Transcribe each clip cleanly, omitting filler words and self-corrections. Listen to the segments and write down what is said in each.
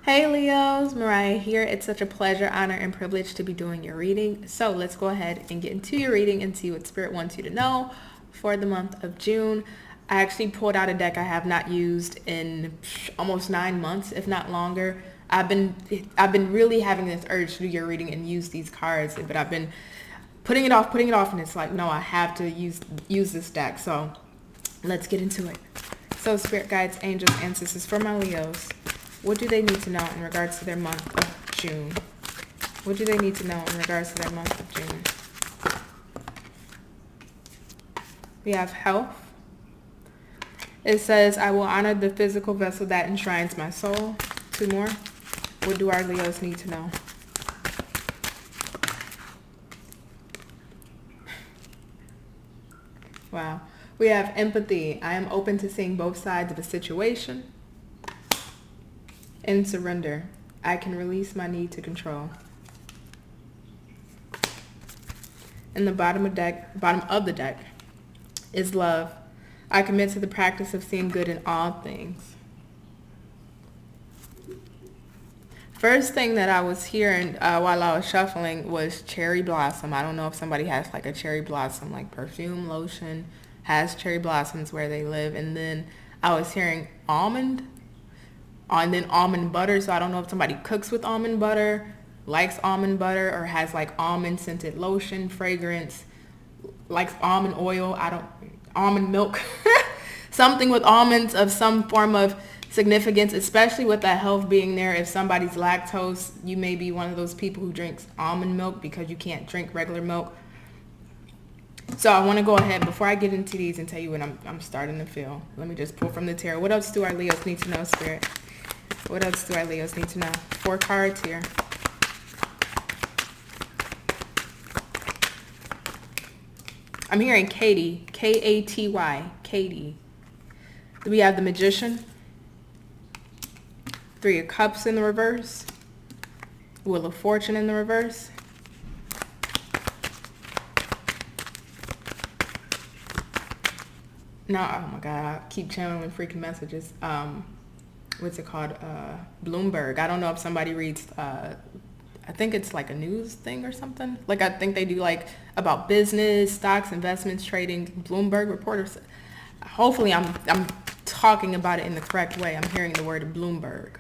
Hey Leos, Mariah here. It's such a pleasure, honor, and privilege to be doing your reading. So let's go ahead and get into your reading and see what Spirit wants you to know for the month of June. I actually pulled out a deck I have not used in almost 9 months, if not longer. I've been really having this urge to do your reading and use these cards, but I've been putting it off, and it's like, no, I have to use this deck. So let's get into it. So Spirit guides, angels, ancestors, for my Leos. What do they need to know in regards to their month of June? What do they need to know in regards to their month of June? We have health. It says, I will honor the physical vessel that enshrines my soul. 2 more. What do our Leos need to know? Wow. We have empathy. I am open to seeing both sides of a situation. And surrender. I can release my need to control. And the bottom of the deck is love. I commit to the practice of seeing good in all things. First thing that I was hearing while I was shuffling was cherry blossom. I don't know if somebody has like a cherry blossom, like perfume, lotion, has cherry blossoms where they live. And then I was hearing almond. And then almond butter. So I don't know if somebody cooks with almond butter, likes almond butter, or has like almond scented lotion, fragrance, likes almond oil. Almond milk, something with almonds of some form of significance, especially with that health being there. If somebody's lactose, you may be one of those people who drinks almond milk because you can't drink regular milk. So I want to go ahead before I get into these and tell you what I'm starting to feel. Let me just pull from the tarot. What else do our Leos need to know, Spirit? What else do our Leos need to know? 4 cards here. I'm hearing Katie. Katy. Katie. We have the Magician. 3 of Cups in the reverse. Wheel of Fortune in the reverse. Now, oh my God, I keep channeling freaking messages. What's it called? Bloomberg. I don't know if somebody reads, I think it's like a news thing or something. Like I think they do like about business, stocks, investments, trading. Bloomberg reporters. Hopefully I'm talking about it in the correct way. I'm hearing the word Bloomberg.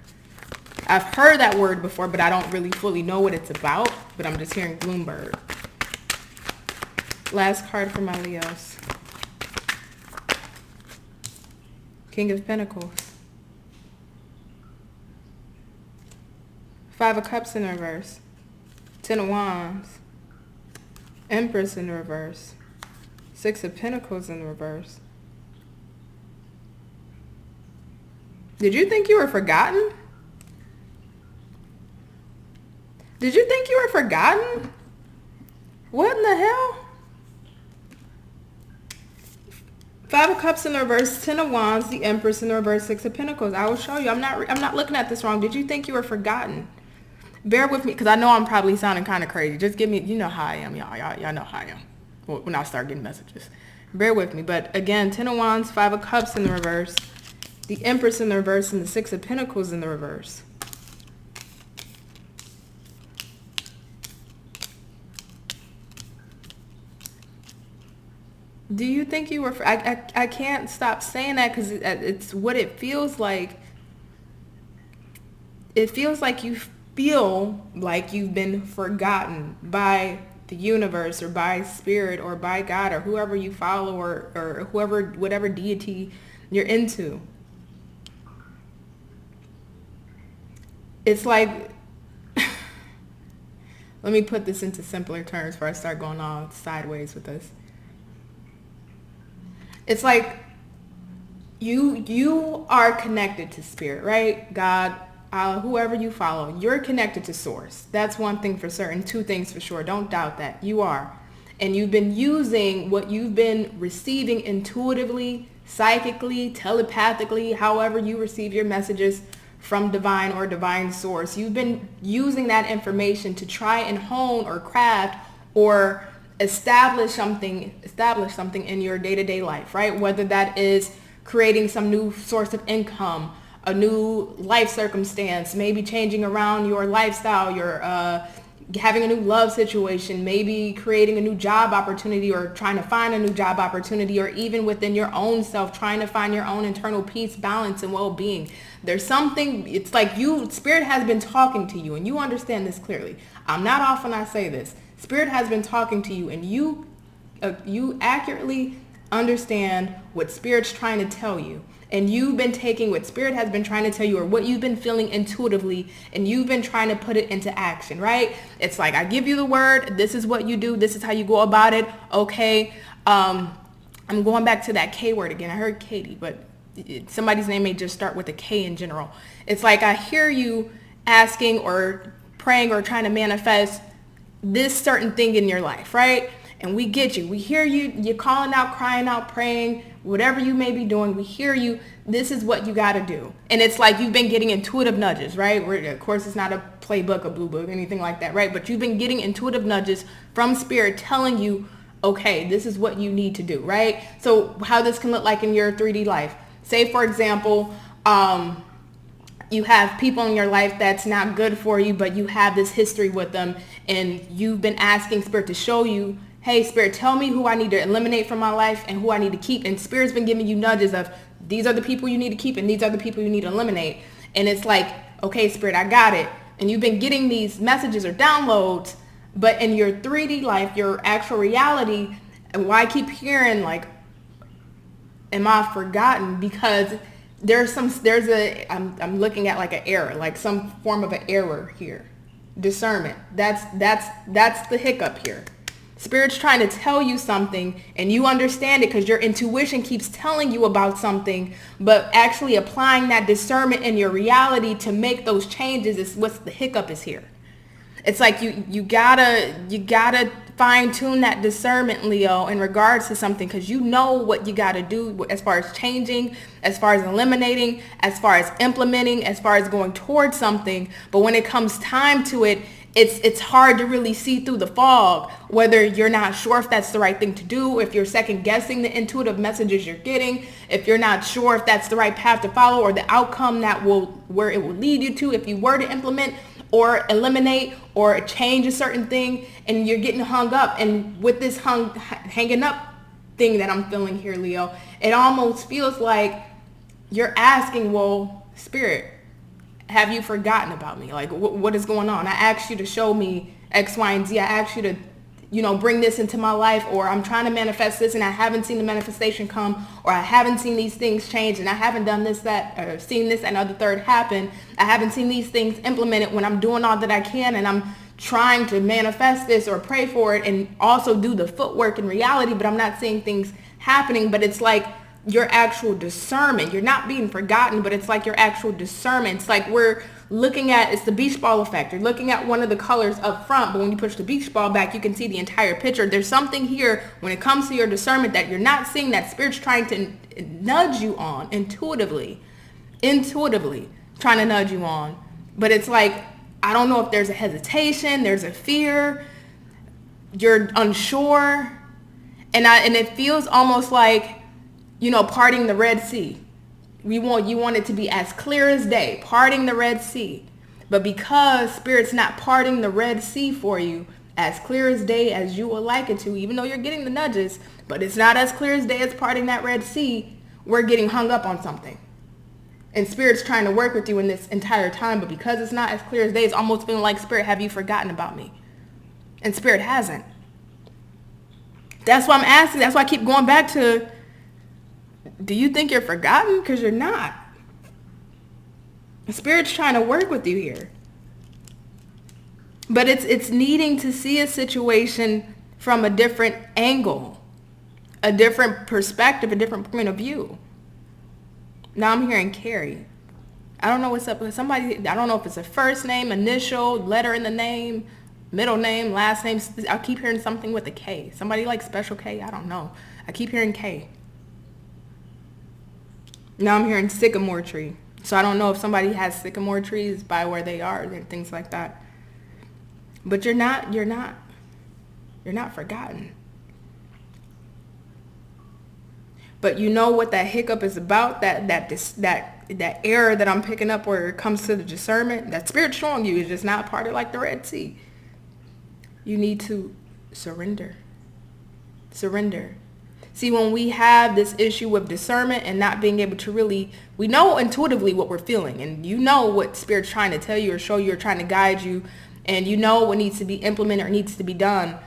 I've heard that word before, but I don't really fully know what it's about. But I'm just hearing Bloomberg. Last card for my Leos. King of Pentacles. 5 of Cups in the reverse. 10 of Wands. Empress in the reverse. 6 of Pentacles in the reverse. Did you think you were forgotten? Did you think you were forgotten? What in the hell? 5 of Cups in the reverse, 10 of Wands, the Empress in the reverse, 6 of Pentacles. I will show you. I'm not looking at this wrong. Did you think you were forgotten? Bear with me, because I know I'm probably sounding kind of crazy. Just give me, you know how I am, y'all know how I am when I start getting messages. Bear with me. But again, 10 of Wands, 5 of Cups in the reverse, the Empress in the reverse, and the 6 of Pentacles in the reverse. Do you think you were... I can't stop saying that because it's what it feels like. It feels like you feel like you've been forgotten by the universe or by spirit or by God or whoever you follow or whatever deity you're into. It's like... Let me put this into simpler terms before I start going all sideways with this. It's like you are connected to spirit, right? God, whoever you follow, you're connected to source. That's one thing for certain. 2 things for sure. Don't doubt that. You are. And you've been using what you've been receiving intuitively, psychically, telepathically, however you receive your messages from divine or divine source. You've been using that information to try and hone or craft or establish something in your day-to-day life, right? Whether that is creating some new source of income, a new life circumstance, maybe changing around your lifestyle, your having a new love situation, maybe creating a new job opportunity or trying to find a new job opportunity, or even within your own self, trying to find your own internal peace, balance, and well-being. There's something, it's like Spirit has been talking to you, and you understand this clearly. I'm not off when I say this. Spirit has been talking to you, and you accurately understand what Spirit's trying to tell you. And you've been taking what Spirit has been trying to tell you, or what you've been feeling intuitively, and you've been trying to put it into action, right? It's like, I give you the word, this is what you do, this is how you go about it. Okay, I'm going back to that K word again. I heard Katie, but somebody's name may just start with a K in general. It's like, I hear you asking or praying or trying to manifest this certain thing in your life, right? And we get you. We hear you. You're calling out, crying out, praying, whatever you may be doing. We hear you. This is what you got to do. And it's like you've been getting intuitive nudges, right? Of course, it's not a playbook, a blue book, anything like that, right? But you've been getting intuitive nudges from Spirit telling you, okay, this is what you need to do, right? So how this can look like in your 3D life. Say, for example, you have people in your life that's not good for you, but you have this history with them, and you've been asking Spirit to show you, hey, Spirit, tell me who I need to eliminate from my life and who I need to keep. And Spirit's been giving you nudges of, these are the people you need to keep and these are the people you need to eliminate. And it's like, okay, Spirit, I got it. And you've been getting these messages or downloads, but in your 3D life, your actual reality, and why I keep hearing like, am I forgotten? Because I'm looking at like an error, like some form of an error here. Discernment. That's the hiccup here. Spirit's trying to tell you something, and you understand it because your intuition keeps telling you about something, but actually applying that discernment in your reality to make those changes is what's the hiccup is here. It's like you gotta fine tune that discernment, Leo, in regards to something, because you know what you gotta do as far as changing, as far as eliminating, as far as implementing, as far as going towards something. But when it comes time to it, it's hard to really see through the fog, whether you're not sure if that's the right thing to do, if you're second guessing the intuitive messages you're getting, if you're not sure if that's the right path to follow or the outcome where it will lead you to if you were to implement or eliminate or change a certain thing, and you're getting hung up. And with this hanging up thing that I'm feeling here, Leo, it almost feels like you're asking, well, Spirit, have you forgotten about me? Like, what is going on? I asked you to show me X, Y, and Z. I asked you to, bring this into my life, or I'm trying to manifest this and I haven't seen the manifestation come, or I haven't seen these things change, and I haven't done this, that, or seen this and other third happen. I haven't seen these things implemented when I'm doing all that I can, and I'm trying to manifest this or pray for it and also do the footwork in reality, but I'm not seeing things happening. But it's like your actual discernment. You're not being forgotten, but it's like your actual discernment. It's like we're looking at, it's the beach ball effect. You're looking at one of the colors up front, but when you push the beach ball back, you can see the entire picture. There's something here when it comes to your discernment that you're not seeing, that Spirit's trying to nudge you on intuitively trying to nudge you on. But it's like, I don't know if there's a hesitation, there's a fear, you're unsure, and it feels almost like, parting the Red Sea. You want it to be as clear as day, parting the Red Sea. But because Spirit's not parting the Red Sea for you as clear as day as you would like it to, even though you're getting the nudges, but it's not as clear as day as parting that Red Sea, we're getting hung up on something. And Spirit's trying to work with you in this entire time, but because it's not as clear as day, it's almost feeling like, Spirit, have you forgotten about me? And Spirit hasn't. That's why I'm asking. That's why I keep going back to, do you think you're forgotten? Because you're not. Spirit's trying to work with you here. But it's needing to see a situation from a different angle, a different perspective, a different point of view. Now I'm hearing Carrie. I don't know what's up with somebody. I don't know if it's a first name, initial, letter in the name, middle name, last name. I keep hearing something with a K. Somebody like Special K. I don't know. I keep hearing K. Now I'm hearing sycamore tree. So I don't know if somebody has sycamore trees by where they are and things like that. But you're not forgotten. But you know what that hiccup is about, that that error that I'm picking up where it comes to the discernment, that Spirit showing you is just not parted like the Red Sea. You need to surrender. Surrender. See, when we have this issue with discernment and not being able to really, we know intuitively what we're feeling, and you know what Spirit's trying to tell you or show you or trying to guide you, and you know what needs to be implemented or needs to be done.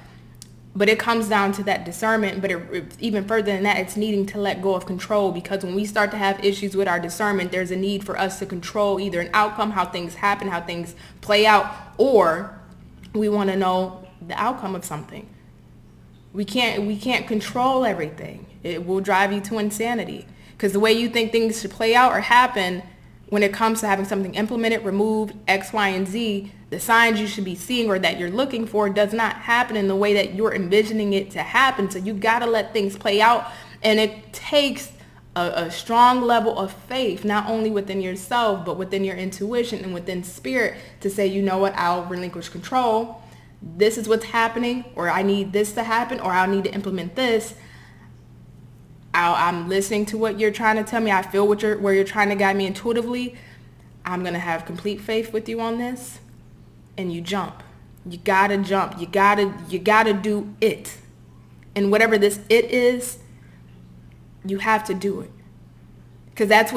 But it comes down to that discernment. But even further than that, it's needing to let go of control, because when we start to have issues with our discernment, there's a need for us to control either an outcome, how things happen, how things play out, or we want to know the outcome of something. We can't control everything. It will drive you to insanity, because the way you think things should play out or happen when it comes to having something implemented, removed, X, Y, and Z, the signs you should be seeing or that you're looking for does not happen in the way that you're envisioning it to happen. So you got to let things play out. And it takes a strong level of faith, not only within yourself, but within your intuition and within Spirit to say, you know what, I'll relinquish control. This is what's happening, or I need this to happen, or I'll need to implement this. I'm listening to what you're trying to tell me. I feel where you're trying to guide me intuitively. I'm going to have complete faith with you on this. And you jump. You got to jump. You got to do it. And whatever this it is, you have to do it. Because that's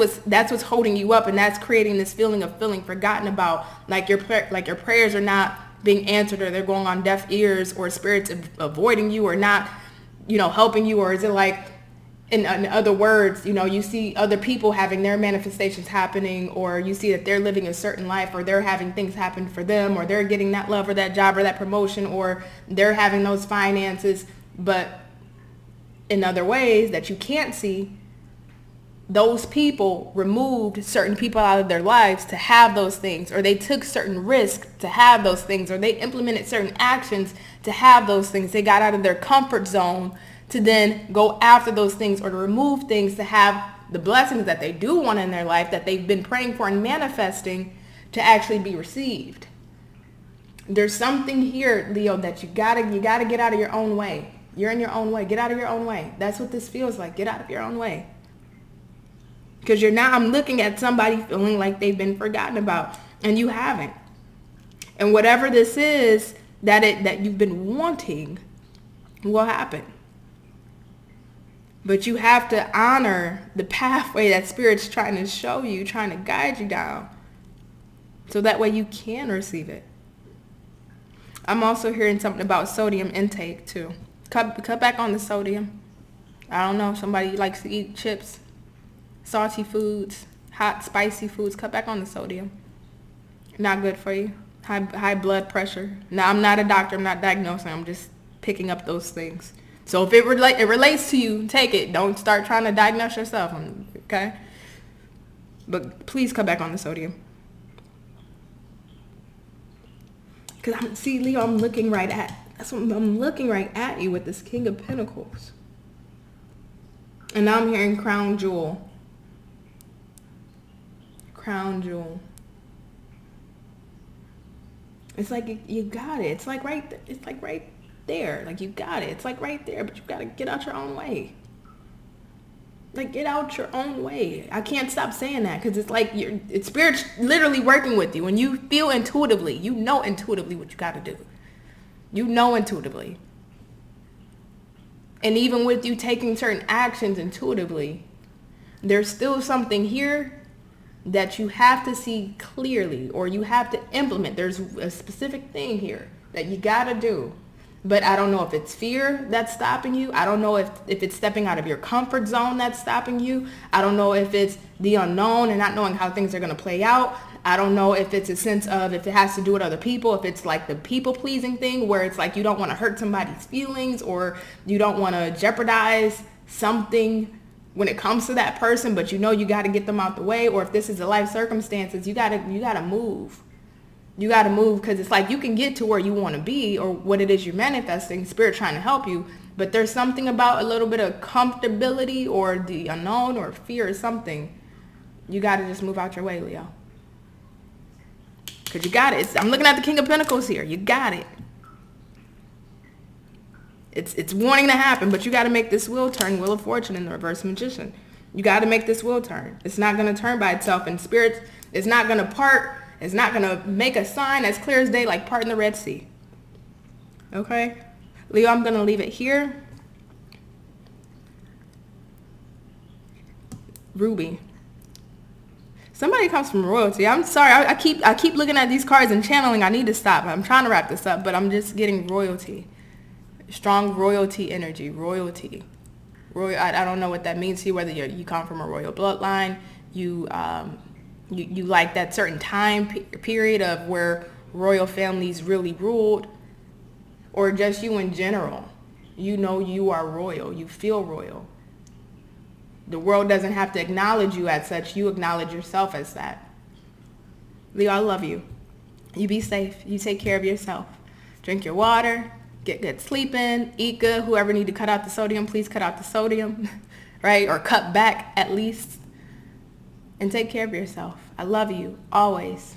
what's holding you up, and that's creating this feeling of feeling forgotten about, like your prayers are not being answered, or they're going on deaf ears, or Spirit's avoiding you, or not, helping you. Or is it like, in other words, you see other people having their manifestations happening, or you see that they're living a certain life, or they're having things happen for them, or they're getting that love or that job or that promotion, or they're having those finances. But in other ways that you can't see, those people removed certain people out of their lives to have those things, or they took certain risks to have those things, or they implemented certain actions to have those things. They got out of their comfort zone to then go after those things, or to remove things to have the blessings that they do want in their life, that they've been praying for and manifesting, to actually be received. There's something here, Leo, that you gotta get out of your own way. You're in your own way. Get out of your own way. That's what this feels like. Get out of your own way. Because I'm looking at somebody feeling like they've been forgotten about, and you haven't. And whatever this is that you've been wanting will happen. But you have to honor the pathway that Spirit's trying to show you, trying to guide you down, so that way you can receive it. I'm also hearing something about sodium intake too. Cut back on the sodium. I don't know if somebody likes to eat chips, salty foods, hot, spicy foods. Cut back on the sodium. Not good for you. High blood pressure. Now, I'm not a doctor. I'm not diagnosing. I'm just picking up those things. So if it relates to you, take it. Don't start trying to diagnose yourself, okay? But please cut back on the sodium. Because Leo, I'm looking right at you with this King of Pentacles. And now I'm hearing crown jewel. Crown jewel. It's like you got it. It's like right there. Like you got it. It's like right there, but you got to get out your own way. Like, get out your own way. I can't stop saying that, because it's like it's Spirit's literally working with you, and you feel intuitively. You know intuitively what you got to do. You know intuitively. And even with you taking certain actions intuitively, there's still something here that you have to see clearly, or you have to implement. There's a specific thing here that you got to do. But I don't know if it's fear that's stopping you. I don't know if it's stepping out of your comfort zone that's stopping you. I don't know if it's the unknown and not knowing how things are going to play out. I don't know if it's a sense of if it has to do with other people, if it's like the people-pleasing thing where it's like you don't want to hurt somebody's feelings, or you don't want to jeopardize something when it comes to that person, but you got to get them out the way. Or if this is the life circumstances, you got to move. You got to move, because it's like you can get to where you want to be, or what it is you're manifesting, Spirit trying to help you. But there's something about a little bit of comfortability or the unknown or fear or something. You got to just move out your way, Leo. Because you got it. I'm looking at the King of Pentacles here. You got it. It's wanting to happen, but you got to make this wheel turn, Wheel of Fortune in the reverse Magician. You got to make this wheel turn. It's not going to turn by itself. And spirit is not going to part. It's not going to make a sign as clear as day, like parting the Red Sea. Okay? Leo, I'm going to leave it here. Ruby. Somebody comes from royalty. I'm sorry. I keep looking at these cards and channeling. I need to stop. I'm trying to wrap this up, but I'm just getting royalty. Strong royalty energy. Royalty. I don't know what that means to you, whether you come from a royal bloodline, you like that certain time period of where royal families really ruled, or just you in general. You know you are royal. You feel royal. The world doesn't have to acknowledge you as such. You acknowledge yourself as that. Leo, I love you. You be safe. You take care of yourself. Drink your water. Get good sleep in. Eat good. Whoever need to cut out the sodium, please cut out the sodium. Right? Or cut back at least. And take care of yourself. I love you. Always.